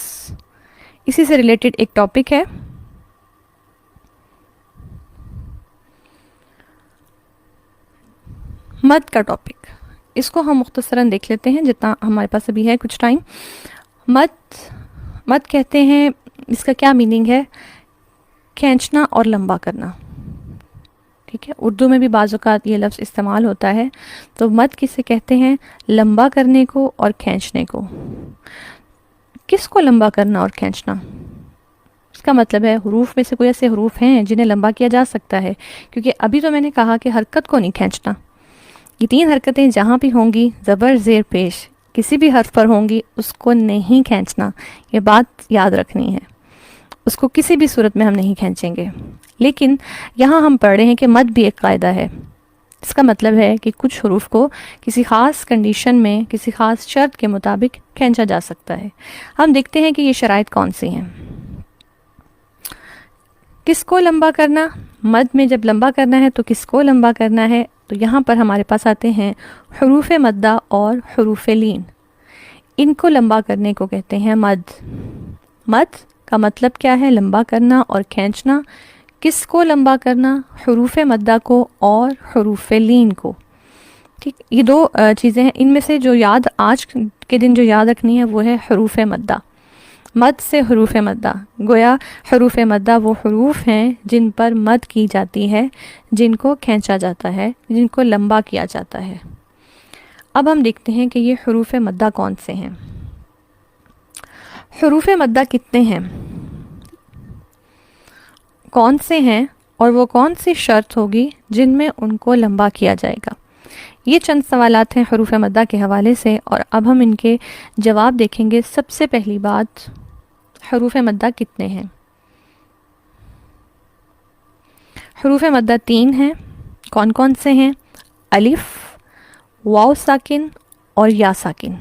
[SPEAKER 3] اسی سے ریلیٹڈ ایک ٹاپک ہے، مد کا ٹاپک۔ اس کو ہم مختصراً دیکھ لیتے ہیں جتنا ہمارے پاس ابھی ہے کچھ ٹائم۔ مد کہتے ہیں، اس کا کیا میننگ ہے؟ کھینچنا اور لمبا کرنا، ٹھیک ہے۔ اردو میں بھی بعض اوقات یہ لفظ استعمال ہوتا ہے۔ تو مد کسے کہتے ہیں؟ لمبا کرنے کو اور کھینچنے کو۔ کس کو لمبا کرنا اور کھینچنا؟ اس کا مطلب ہے حروف میں سے کوئی ایسے حروف ہیں جنہیں لمبا کیا جا سکتا ہے، کیونکہ ابھی تو میں نے کہا کہ حرکت کو نہیں کھینچنا۔ یہ تین حرکتیں جہاں بھی ہوں گی، زبر، زیر، پیش، کسی بھی حرف پر ہوں گی، اس کو نہیں کھینچنا، یہ بات یاد رکھنی ہے۔ اس کو کسی بھی صورت میں ہم نہیں کھینچیں گے۔ لیکن یہاں ہم پڑھ رہے ہیں کہ مد بھی ایک قاعدہ ہے۔ اس کا مطلب ہے کہ کچھ حروف کو کسی خاص کنڈیشن میں، کسی خاص شرط کے مطابق کھینچا جا سکتا ہے۔ ہم دیکھتے ہیں کہ یہ شرائط کون سی ہیں۔ کس کو لمبا کرنا؟ مد میں جب لمبا کرنا ہے تو کس کو لمبا کرنا ہے؟ تو یہاں پر ہمارے پاس آتے ہیں حروف مدہ اور حروف لین۔ ان کو لمبا کرنے کو کہتے ہیں مد۔ مد کا مطلب کیا ہے؟ لمبا کرنا اور کھینچنا۔ کس کو لمبا کرنا؟ حروف مدہ کو اور حروف لین کو، ٹھیک۔ یہ دو چیزیں ہیں، ان میں سے جو آج کے دن جو یاد رکھنی ہے وہ ہے حروف مدہ۔ مد سے حروف مدہ، گویا حروف مدہ وہ حروف ہیں جن پر مد کی جاتی ہے، جن کو کھینچا جاتا ہے، جن کو لمبا کیا جاتا ہے۔ اب ہم دیکھتے ہیں کہ یہ حروف مدہ کون سے ہیں۔ حروف مدہ کتنے ہیں، کون سے ہیں، اور وہ کون سی شرط ہوگی جن میں ان کو لمبا کیا جائے گا؟ یہ چند سوالات ہیں حروف مدہ کے حوالے سے، اور اب ہم ان کے جواب دیکھیں گے۔ سب سے پہلی بات، حروف مدہ کتنے ہیں؟ حروف مدہ 3 ہیں۔ کون کون سے ہیں؟ الف، واو ساکن اور یا ساکن۔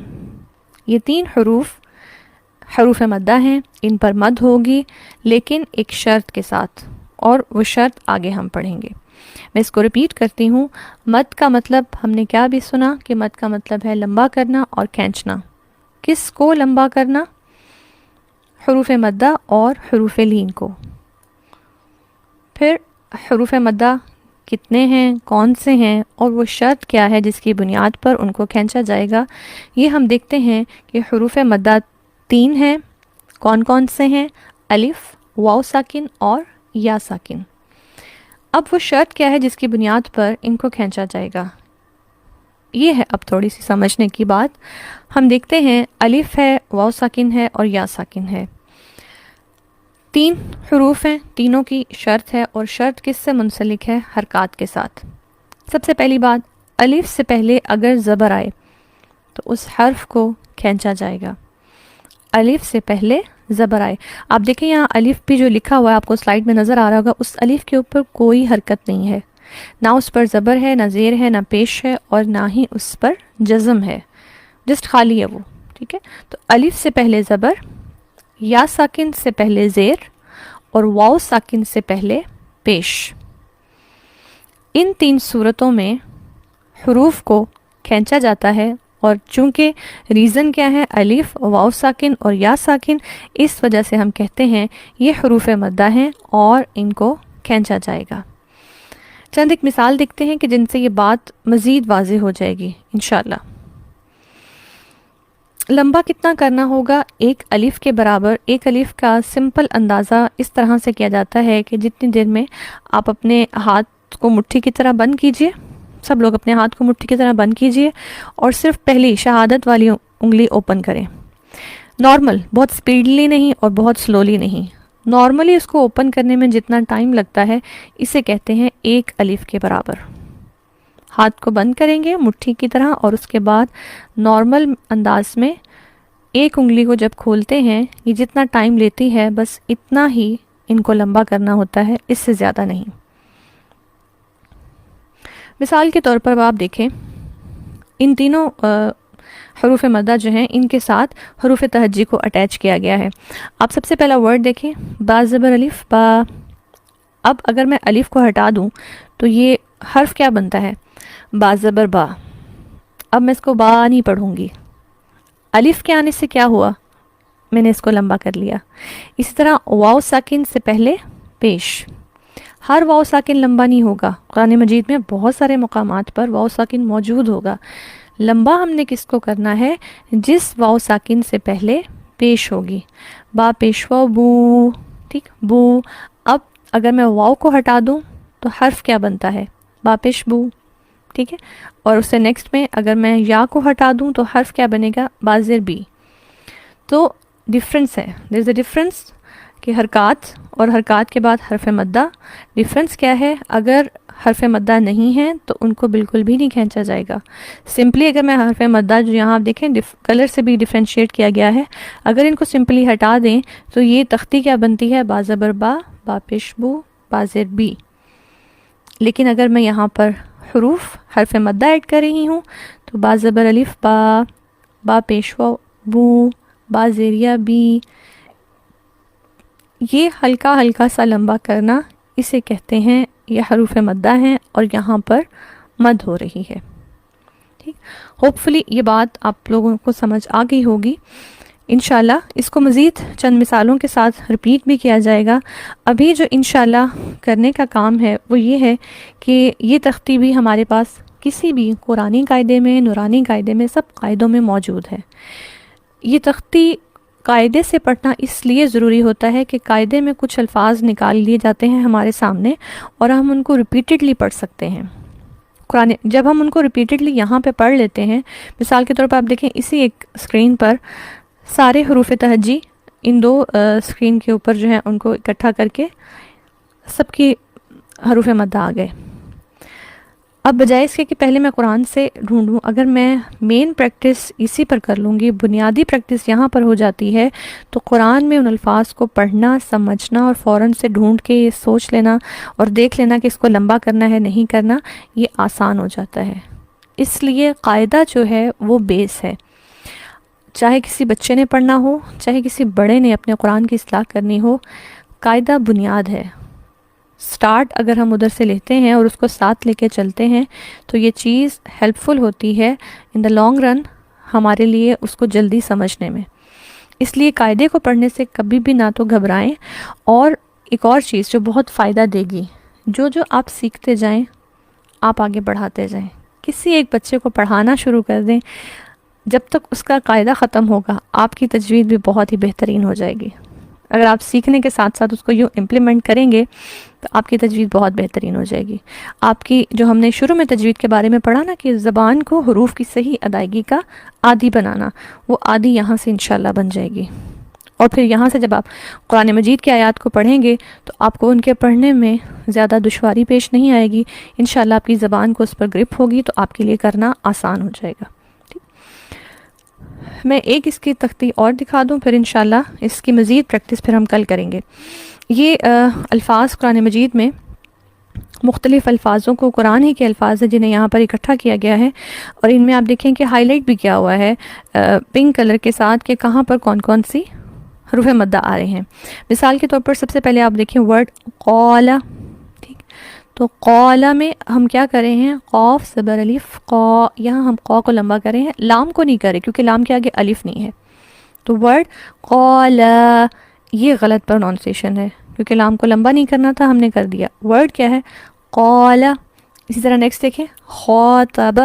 [SPEAKER 3] یہ 3 حروف مدہ ہیں، ان پر مد ہوگی لیکن ایک شرط کے ساتھ، اور وہ شرط آگے ہم پڑھیں گے۔ میں اس کو ریپیٹ کرتی ہوں۔ مد کا مطلب ہم نے کیا بھی سنا کہ مد کا مطلب ہے لمبا کرنا اور کھینچنا۔ کس کو لمبا کرنا؟ حروف مدہ اور حروف لین کو۔ پھر حروف مدہ کتنے ہیں، کون سے ہیں، اور وہ شرط کیا ہے جس کی بنیاد پر ان کو کھینچا جائے گا؟ یہ ہم دیکھتے ہیں کہ حروف مدہ 3 ہیں۔ کون کون سے ہیں؟ الف، واو ساکن اور یا ساکن۔ اب وہ شرط کیا ہے جس کی بنیاد پر ان کو کھینچا جائے گا؟ یہ ہے اب تھوڑی سی سمجھنے کی بات۔ ہم دیکھتے ہیں الف ہے، واو ساکن ہے اور یا ساکن ہے۔ 3 حروف ہیں، تینوں کی شرط ہے، اور شرط کس سے منسلک ہے؟ حرکات کے ساتھ۔ سب سے پہلی بات، الف سے پہلے اگر زبر آئے تو اس حرف کو کھینچا جائے گا۔ الف سے پہلے زبر آئے، آپ دیکھیں یہاں الف بھی جو لکھا ہوا ہے آپ کو سلائیڈ میں نظر آ رہا ہوگا، اس الف کے اوپر کوئی حرکت نہیں ہے، نہ اس پر زبر ہے، نہ زیر ہے، نہ پیش ہے، اور نہ ہی اس پر جزم ہے، جسٹ خالی ہے وہ، ٹھیک ہے۔ تو الف سے پہلے زبر، یا ساکن سے پہلے زیر، اور واو ساکن سے پہلے پیش۔ ان 3 صورتوں میں حروف کو کھینچا جاتا ہے، اور چونکہ ریزن کیا ہے؟ الف، واو ساکن اور یا ساکن، اس وجہ سے ہم کہتے ہیں یہ حروف مدہ ہیں اور ان کو کھینچا جائے گا۔ چند ایک مثال دیکھتے ہیں کہ جن سے یہ بات مزید واضح ہو جائے گی انشاءاللہ۔ لمبا کتنا کرنا ہوگا؟ 1 الف کے برابر۔ 1 الف کا سمپل اندازہ اس طرح سے کیا جاتا ہے کہ جتنی دیر میں آپ اپنے ہاتھ کو مٹھی کی طرح بند کیجئے، سب لوگ اپنے ہاتھ کو مٹھی کی طرح بند کیجئے، اور صرف پہلی شہادت والی انگلی اوپن کریں۔ نارمل، بہت سپیڈلی نہیں اور بہت سلولی نہیں، نارملی اس کو اوپن کرنے میں جتنا ٹائم لگتا ہے اسے کہتے ہیں 1 الف کے برابر۔ ہاتھ کو بند کریں گے مٹھی کی طرح، اور اس کے بعد نارمل انداز میں ایک انگلی کو جب کھولتے ہیں، یہ جتنا ٹائم لیتی ہے بس اتنا ہی ان کو لمبا کرنا ہوتا ہے، اس سے زیادہ نہیں۔ مثال کے طور پر آپ دیکھیں، ان تینوں حروف مدہ جو ہیں ان کے ساتھ حروف تہجی کو اٹیچ کیا گیا ہے۔ آپ سب سے پہلا ورڈ دیکھیں، با زبر الف با۔ اب اگر میں الف کو ہٹا دوں تو یہ حرف کیا بنتا ہے؟ با زبر با۔ اب میں اس کو با نہیں پڑھوں گی، الف کے آنے سے کیا ہوا؟ میں نے اس کو لمبا کر لیا۔ اسی طرح واو ساکن سے پہلے پیش، ہر واو ساکن لمبا نہیں ہوگا، قرآن مجید میں بہت سارے مقامات پر واو ساکن موجود ہوگا۔ لمبا ہم نے کس کو کرنا ہے؟ جس واو ساکن سے پہلے پیش ہوگی۔ با پیشوا بو، ٹھیک، بو۔ اب اگر میں واو کو ہٹا دوں تو حرف کیا بنتا ہے؟ با پیش بو، ٹھیک ہے۔ اور اس سے نیکسٹ میں اگر میں یا کو ہٹا دوں تو حرف کیا بنے گا؟ با زیر بی۔ تو ڈفرینس ہے، دیر از اے ڈفرینس کہ حرکات اور حرکات کے بعد حرف مدہ۔ ڈفرینس کیا ہے؟ اگر حرف مدہ نہیں ہے تو ان کو بالکل بھی نہیں کھینچا جائے گا۔ سمپلی اگر میں حرف مدہ جو یہاں آپ دیکھیں کلر سے بھی ڈیفرینشیٹ کیا گیا ہے، اگر ان کو سمپلی ہٹا دیں تو یہ تختی کیا بنتی ہے؟ با زبر با، با پیش بو، با زیر بی۔ لیکن اگر میں یہاں پر حروف حرف مدہ ایڈ کر رہی ہوں تو با زبر الف با، با پیشوا بو، با زیریا بی، یہ ہلکا ہلکا سا لمبا کرنا، اسے کہتے ہیں یہ حروف مدہ ہیں اور یہاں پر مد ہو رہی ہے۔ ٹھیک، ہوپ فلی یہ بات آپ لوگوں کو سمجھ آ گئی ہوگی۔ انشاءاللہ اس کو مزید چند مثالوں کے ساتھ رپیٹ بھی کیا جائے گا۔ ابھی جو انشاءاللہ کرنے کا کام ہے وہ یہ ہے کہ یہ تختی بھی ہمارے پاس کسی بھی قرآنی قاعدے میں، نورانی قاعدے میں، سب قاعدوں میں موجود ہے۔ یہ تختی قاعدے سے پڑھنا اس لیے ضروری ہوتا ہے کہ قاعدے میں کچھ الفاظ نکال لیے جاتے ہیں ہمارے سامنے اور ہم ان کو ریپیٹڈلی پڑھ سکتے ہیں۔ قرآن جب ہم ان کو ریپیٹڈلی یہاں پہ پڑھ لیتے ہیں، مثال کے طور پر آپ دیکھیں اسی ایک اسکرین پر سارے حروف تہجی ان دو اسکرین کے اوپر جو ہے ان کو اکٹھا کر کے سب کی حروف مدہ آ گئے۔ اب بجائے اس کے کہ پہلے میں قرآن سے ڈھونڈوں، اگر میں مین پریکٹس اسی پر کر لوں گی، بنیادی پریکٹس یہاں پر ہو جاتی ہے، تو قرآن میں ان الفاظ کو پڑھنا، سمجھنا اور فوراً سے ڈھونڈ کے یہ سوچ لینا اور دیکھ لینا کہ اس کو لمبا کرنا ہے نہیں کرنا، یہ آسان ہو جاتا ہے۔ اس لیے قاعدہ جو ہے وہ بیس ہے۔ چاہے کسی بچے نے پڑھنا ہو، چاہے کسی بڑے نے اپنے قرآن کی اصلاح کرنی ہو، قاعدہ بنیاد ہے۔ سٹارٹ اگر ہم ادھر سے لیتے ہیں اور اس کو ساتھ لے کے چلتے ہیں تو یہ چیز ہیلپ فل ہوتی ہے ان دا لانگ رن ہمارے لیے اس کو جلدی سمجھنے میں۔ اس لیے قاعدے کو پڑھنے سے کبھی بھی نہ تو گھبرائیں، اور ایک اور چیز جو بہت فائدہ دے گی، جو آپ سیکھتے جائیں آپ آگے بڑھاتے جائیں۔ کسی ایک بچے کو پڑھانا شروع کر دیں، جب تک اس کا قاعدہ ختم ہوگا آپ کی تجوید بھی بہت ہی بہترین ہو جائے گی۔ اگر آپ سیکھنے کے ساتھ ساتھ اس کو یوں امپلیمنٹ کریں گے تو آپ کی تجوید بہت بہترین ہو جائے گی۔ آپ کی جو ہم نے شروع میں تجوید کے بارے میں پڑھا نا کہ زبان کو حروف کی صحیح ادائیگی کا عادی بنانا، وہ عادی یہاں سے انشاءاللہ بن جائے گی۔ اور پھر یہاں سے جب آپ قرآن مجید کی آیات کو پڑھیں گے تو آپ کو ان کے پڑھنے میں زیادہ دشواری پیش نہیں آئے گی، انشاءاللہ آپ کی زبان کو اس پر گرپ ہوگی تو آپ کے لیے کرنا آسان ہو جائے گا۔ میں ایک اس کی تختی اور دکھا دوں، پھر انشاءاللہ اس کی مزید پریکٹس پھر ہم کل کریں گے۔ یہ الفاظ قرآن مجید میں مختلف الفاظوں کو، قرآن ہی کے الفاظ ہیں جنہیں یہاں پر اکٹھا کیا گیا ہے، اور ان میں آپ دیکھیں کہ ہائی لائٹ بھی کیا ہوا ہے پنک کلر کے ساتھ کہ کہاں پر کون کون سی حروف مدہ آ رہے ہیں۔ مثال کے طور پر سب سے پہلے آپ دیکھیں ورڈ قال، ٹھیک، تو قال میں ہم کیا کرے ہیں؟ قاف زبر الف قا، یہاں ہم قا کو لمبا کرے ہیں، لام کو نہیں کرے کیونکہ لام کے آگے الف نہیں ہے۔ تو ورڈ قال یہ غلط پروننسیشن ہے کیونکہ لام کو لمبا نہیں کرنا تھا، ہم نے کر دیا۔ ورڈ کیا ہے؟ قال۔ اسی طرح نیکسٹ دیکھیں خاطب،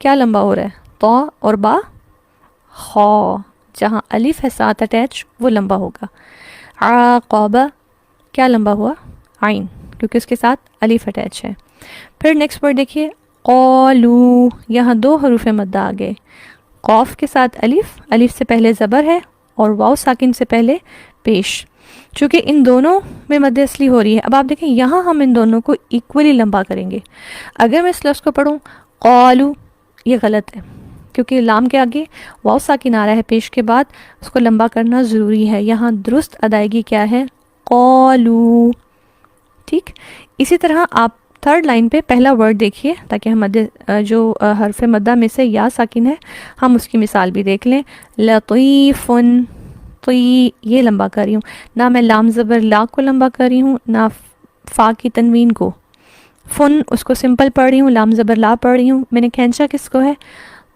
[SPEAKER 3] کیا لمبا ہو رہا ہے؟ تو اور با، خا، جہاں الف ہے ساتھ اٹیچ وہ لمبا ہوگا۔ عاقب، کیا لمبا ہوا؟ عین، کیونکہ اس کے ساتھ الف اٹیچ ہے۔ پھر نیکسٹ ورڈ دیکھیے قالو، یہاں دو حروف مدہ آ گئے، قاف کے ساتھ الف، الف سے پہلے زبر ہے اور واو ساکن سے پہلے پیش، چونکہ ان دونوں میں مد اصلی ہو رہی ہے۔ اب آپ دیکھیں یہاں ہم ان دونوں کو ایکولی لمبا کریں گے۔ اگر میں اس لفظ کو پڑھوں قالو، یہ غلط ہے کیونکہ لام کے آگے واو ساکن آ رہا ہے پیش کے بعد، اس کو لمبا کرنا ضروری ہے۔ یہاں درست ادائیگی کیا ہے؟ قالوا. ٹھیک، اسی طرح آپ تھرڈ لائن پہ پہلا ورڈ دیکھیے تاکہ ہم جو حرف مدہ میں سے یا ساکن ہے ہم اس کی مثال بھی دیکھ لیں. لطیفن، طی یہ لمبا کر رہی ہوں، نہ میں لام زبر لا کو لمبا کر رہی ہوں نہ فا کی تنوین کو. فن اس کو سمپل پڑھ رہی ہوں، لام زبر لا پڑھ رہی ہوں. میں نے کھینچا کس کو ہے؟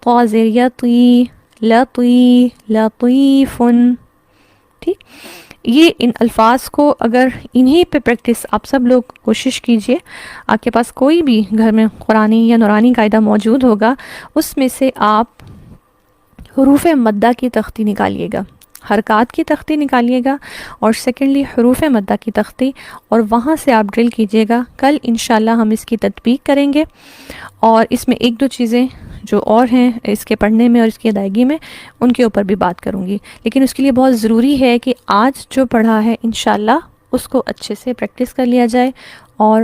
[SPEAKER 3] طا زیرہ طی، لطی، لطیفن. ٹھیک، یہ ان الفاظ کو اگر انہی پہ پریکٹس آپ سب لوگ کوشش کیجئے. آپ کے پاس کوئی بھی گھر میں قرآنی یا نورانی قاعدہ موجود ہوگا، اس میں سے آپ حروف مدہ کی تختی نکالیے گا، حرکات کی تختی نکالیے گا، اور سیکنڈلی حروف مدہ کی تختی، اور وہاں سے آپ ڈرل کیجئے گا. کل انشاءاللہ ہم اس کی تطبیق کریں گے، اور اس میں ایک دو چیزیں جو اور ہیں اس کے پڑھنے میں اور اس کی ادائیگی میں، ان کے اوپر بھی بات کروں گی. لیکن اس کے لیے بہت ضروری ہے کہ آج جو پڑھا ہے انشاءاللہ اس کو اچھے سے پریکٹس کر لیا جائے اور